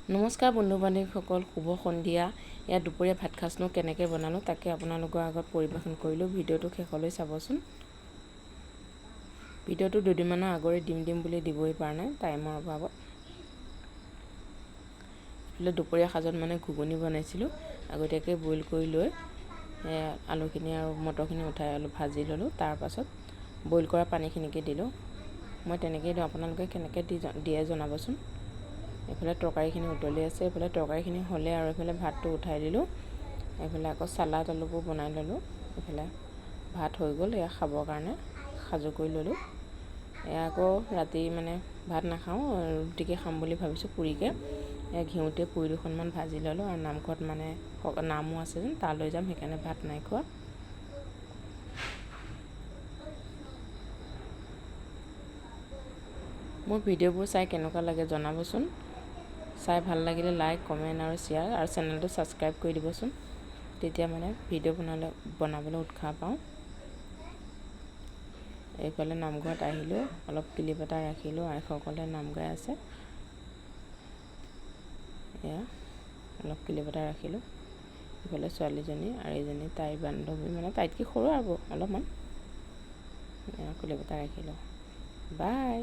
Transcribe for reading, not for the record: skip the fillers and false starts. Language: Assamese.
নমস্কাৰ বন্ধু বান্ধৱীসকল, শুভ সন্ধিয়া। ইয়াত দুপৰীয়া ভাত সাজনো কেনেকৈ বনালোঁ তাকে আপোনালোকৰ আগত পৰিৱেশন কৰিলোঁ। ভিডিঅ'টো শেষলৈ চাবচোন। ভিডিঅ'টো দুদিনমানৰ আগৰে দিম বুলি দিবই পৰা নাই, টাইমৰ অভাৱত। এইফালে দুপৰীয়া সাজত মানে ঘুগুনি বনাইছিলোঁ। আগতীয়াকৈ বইল কৰি লৈ আলুখিনি আৰু মটৰখিনি উঠাই অলপ ভাজি ল'লোঁ। তাৰপাছত বইল কৰা পানীখিনিকে দিলোঁ। মই তেনেকৈয়ে দিওঁ, আপোনালোকে কেনেকৈ দিয়ে জনাবচোন। এইফালে তৰকাৰীখিনি উতলি আছে, এইফালে তৰকাৰীখিনি হ'লে আৰু এইফালে ভাতটো উঠাই দিলোঁ। এইফালে আকৌ চালাড আলুবোৰ বনাই ল'লোঁ। এইফালে ভাত হৈ গ'ল, এয়া খাবৰ কাৰণে সাজু কৰি ল'লোঁ। এয়া আকৌ ৰাতি মানে ভাত নাখাওঁ, ৰুটিকে খাম বুলি ভাবিছোঁ পুৰিকৈ। এয়া ঘিউতে পুৰি দুখনমান ভাজি ল'লোঁ আৰু নামঘৰত মানে নামো আছে যেন তালৈ যাম, সেইকাৰণে ভাত নাই খোৱা। মোৰ ভিডিঅ'বোৰ চাই কেনেকুৱা লাগে জনাবচোন। চাই ভাল লাগিলে লাইক, কমেণ্ট আৰু শ্বেয়াৰ আৰু চেনেলটো ছাবস্ক্ৰাইব কৰি দিবচোন। তেতিয়া মানে ভিডিঅ' বনাবলৈ উৎসাহ পাওঁ। এইফালে নামঘৰত আহিলোঁ, অলপ ক্লিপ এটা ৰাখিলোঁ। আইসকলে নাম গাই আছে। এয়া অলপ ক্লিপ এটা ৰাখিলোঁ। ইফালে ছোৱালীজনী আৰু এইজনী তাইৰ বান্ধৱী, মানে তাইতকৈ সৰু আৰু অলপমান। ক্লিপ এটা ৰাখিলোঁ। বাই।